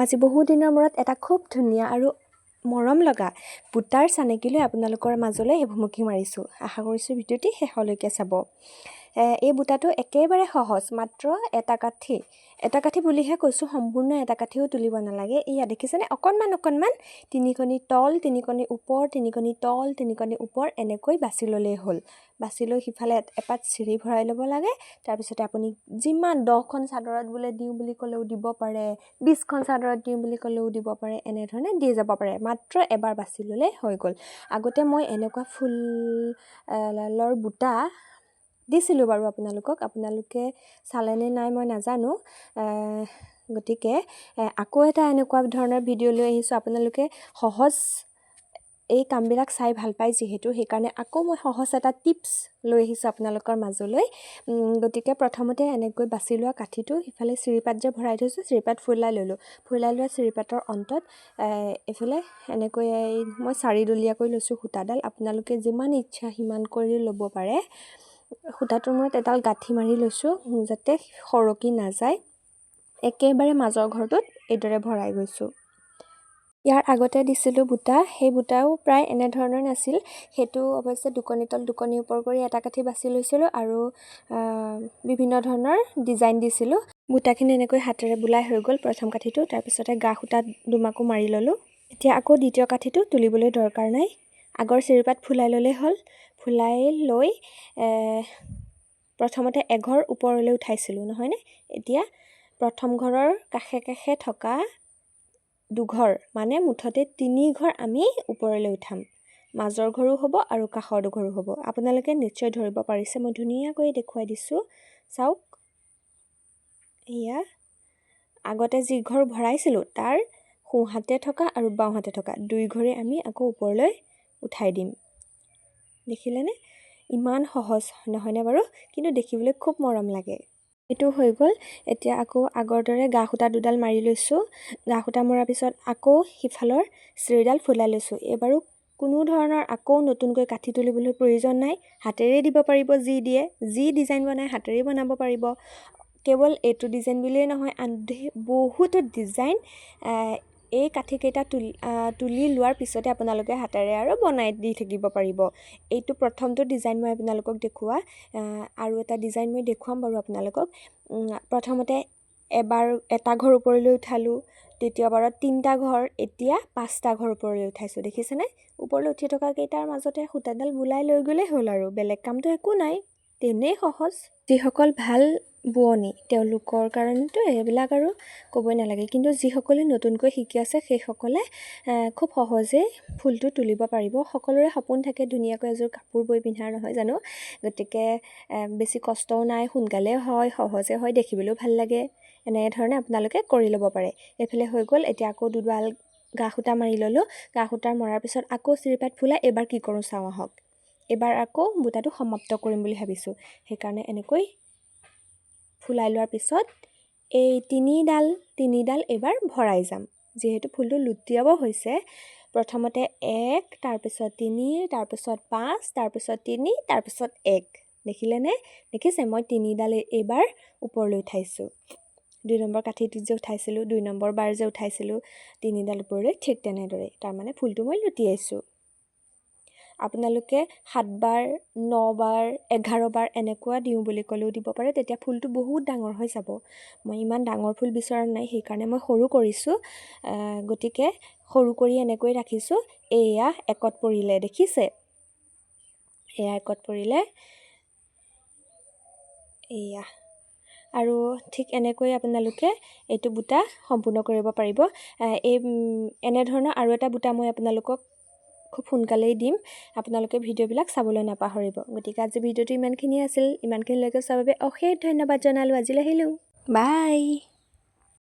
আজি বহু দিনৰ মূৰত এটা খুব ধুনীয়া আৰু মৰম লগা বুটাৰ চানেকিলৈ আপোনালোকৰ মাজলৈ ভুমুকি মাৰিছোঁ। আশা কৰিছোঁ ভিডিঅ'টি শেষলৈকে চাব। এই বুটাটো একেবাৰে সহজ, মাত্ৰ এটা কাঠি বুলিহে কৈছোঁ, সম্পূৰ্ণ এটা কাঠিও তুলিব নালাগে। এয়া দেখিছেনে, অকণমান তিনিকণি তল, তিনিকণি ওপৰ, তিনিকণি তল, তিনিকণি ওপৰ এনেকৈ বাছি ল'লেই হ'ল। বাছি লৈ সিফালে এপাত চিৰি ভৰাই ল'ব লাগে। তাৰপিছতে আপুনি যিমান 10খন চাদৰত বোলে দিওঁ বুলি ক'লেও দিব পাৰে, 20খন চাদৰত দিওঁ বুলি ক'লেও দিব পাৰে, এনেধৰণে দি যাব পাৰে। মাত্ৰ এবাৰ বাছি ল'লে হৈ গ'ল। আগতে মই এনেকুৱা ফুলৰ বুটা দিছিলোঁ বাৰু আপোনালোকে চালেনে নাই মই নাজানো। গতিকে আকৌ এটা এনেকুৱা ধৰণৰ ভিডিঅ' লৈ আহিছোঁ। আপোনালোকে সহজ এই কামবিলাক চাই ভাল পায় যিহেতু, সেইকাৰণে আকৌ মই সহজ এটা টিপছ লৈ আহিছোঁ আপোনালোকৰ মাজলৈ। গতিকে প্ৰথমতে এনেকৈ বাছি লোৱা কাঠিটো সিফালে চিৰিপাত যে ভৰাই থৈছোঁ, চিৰিপাত ফুলাই ল'লোঁ। ফুলাই লোৱা চিৰিপাতৰ অন্তত এইফালে এনেকৈ মই 4ডলীয়াকৈ লৈছোঁ সূতাডাল। আপোনালোকে যিমান ইচ্ছা সিমান কৰি ল'ব পাৰে। সূতাটোৰ মূৰত এডাল গাঁঠি মাৰি লৈছোঁ যাতে সৰকি নাযায়। একেবাৰে মাজৰ ঘৰটোত এইদৰে ভৰাই গৈছোঁ। ইয়াৰ আগতে দিছিলোঁ বুটা, সেই বুটাও প্ৰায় এনেধৰণৰ নাছিল। সেইটো অৱশ্যে দুকণি তল দুকণি ওপৰ কৰি এটা কাঠি বাছি লৈছিলোঁ আৰু বিভিন্ন ধৰণৰ ডিজাইন দিছিলোঁ। বুটাখিনি এনেকৈ হাতেৰে বোলাই হৈ গ'ল প্ৰথম কাঠিটো। তাৰপিছতে গা সূতা দুমাকো মাৰি ল'লোঁ। এতিয়া আকৌ দ্বিতীয় কাঠিটো তুলিবলৈ দৰকাৰ নাই, আগৰ চিৰিপাত ফুলাই ল'লেই হ'ল। ফুলাই লৈ প্ৰথমতে এঘৰ ওপৰলৈ উঠাইছিলোঁ নহয়নে। এতিয়া প্ৰথম ঘৰৰ কাষে কাষে থকা দুঘৰ, মানে মুঠতে 3 ঘৰ আমি ওপৰলৈ উঠাম। মাজৰ ঘৰো হ'ব আৰু কাষৰ দুঘৰো হ'ব। আপোনালোকে নিশ্চয় ধৰিব পাৰিছে, মই ধুনীয়াকৈ দেখুৱাই দিছোঁ। চাওক, এয়া আগতে যি ঘৰ ভৰাইছিলোঁ তাৰ সোঁহাতে থকা আৰু বাওঁহাতে থকা 2 ঘৰে আমি আকৌ ওপৰলৈ উঠাই দিম। দেখিলেনে, ইমান সহজ নহয়নে বাৰু, কিন্তু দেখিবলৈ খুব মৰম লাগে। এইটো হৈ গ'ল। এতিয়া আকৌ আগৰ দৰে গা সূতা দুডাল মাৰি লৈছোঁ। গা সূতা মৰাৰ পিছত আকৌ সিফালৰ চিৰিডাল ফুলাই লৈছোঁ। এইবাৰো কোনো ধৰণৰ আকৌ নতুনকৈ কাঠি তুলিবলৈ প্ৰয়োজন নাই। হাতেৰেই দিব পাৰিব, যি দিয়ে, যি ডিজাইন বনাই হাতেৰেই বনাব পাৰিব। কেৱল এইটো ডিজাইন বুলিয়েই নহয়, আনকি বহুতো ডিজাইন এই কাঠিকেইটা তুলি লোৱাৰ পিছতে আপোনালোকে হাতেৰে আৰু বনাই দি থাকিব পাৰিব। এইটো প্ৰথমটো ডিজাইন মই আপোনালোকক দেখুওৱা। আৰু এটা ডিজাইন মই দেখুৱাম বাৰু আপোনালোকক। প্ৰথমতে এবাৰ এটা ঘৰ ওপৰলৈ উঠালোঁ, দ্বিতীয়বাৰত 3টা ঘৰ, এতিয়া 5টা ঘৰ ওপৰলৈ উঠাইছোঁ। দেখিছেনে, ওপৰলৈ উঠি থকা কেইটাৰ মাজতে সূতাডাল বোলাই লৈ গ'লেই হ'ল আৰু বেলেগ কামটো একো নাই, তেনেই সহজ। যিসকল ভাল বোৱনী তেওঁলোকৰ কাৰণেতো এইবিলাক আৰু ক'বই নালাগে, কিন্তু যিসকলে নতুনকৈ শিকি আছে সেইসকলে খুব সহজেই ফুলটো তুলিব পাৰিব। সকলোৰে সপোন থাকে ধুনীয়াকৈ এযোৰ কাপোৰ বৈ পিন্ধাৰ, নহয় জানো। গতিকে বেছি কষ্টও নাই, সোনকালে হয়, সহজে হয়, দেখিবলৈও ভাল লাগে। এনেধৰণে আপোনালোকে কৰি ল'ব পাৰে। এইফালে হৈ গ'ল। এতিয়া আকৌ দুডাল গা সূতা মাৰি ল'লোঁ। গা সূতা মৰাৰ পিছত আকৌ চিৰিপাত ফুলাই এইবাৰ কি কৰোঁ চাওঁ আহক। এইবাৰ আকৌ বুটাটো সমাপ্ত কৰিম বুলি ভাবিছোঁ। সেইকাৰণে এনেকৈ ফুলাই লোৱাৰ পিছত এই তিনিডাল এইবাৰ ভৰাই যাম। যিহেতু ফুলটো লুটিয়াব হৈছে, প্ৰথমতে 1, তাৰপিছত 3, তাৰপিছত 5, তাৰপিছত 3, তাৰপিছত 1। দেখিলেনে, দেখিছে, মই 3ডাল এইবাৰ ওপৰলৈ উঠাইছোঁ। 2 নম্বৰ কাঠিটো যে উঠাইছিলোঁ, 2 নম্বৰ বাৰ যে উঠাইছিলোঁ 3ডাল ওপৰলৈ, ঠিক তেনেদৰে তাৰমানে ফুলটো মই লুটিয়াইছোঁ। আপোনালোকে 7 বাৰ, 9 বাৰ, 11 বাৰ এনেকুৱা দিওঁ বুলি ক'লেও দিব পাৰে, তেতিয়া ফুলটো বহুত ডাঙৰ হৈ যাব। মই ইমান ডাঙৰ ফুল বিচৰা নাই, সেইকাৰণে মই সৰু কৰিছোঁ। গতিকে সৰু কৰি এনেকৈ ৰাখিছোঁ। এয়া একত পৰিলে, দেখিছে, এয়া একত পৰিলে, এয়া। আৰু ঠিক এনেকৈ আপোনালোকে এইটো বুটা সম্পূৰ্ণ কৰিব পাৰিব। এনেধৰণৰ আৰু এটা বুটা মই আপোনালোকক খুব সোনকালেই দিম। আপোনালোকে ভিডিঅ'বিলাক চাবলৈ নাপাহৰিব। গতিকে আজি ভিডিঅ'টো ইমানখিনি আছিল। ইমানখিনিলৈকে চোৱাৰ বাবে অশেষ ধন্যবাদ জনালোঁ। আজিলৈ আহিলোঁ, বাই।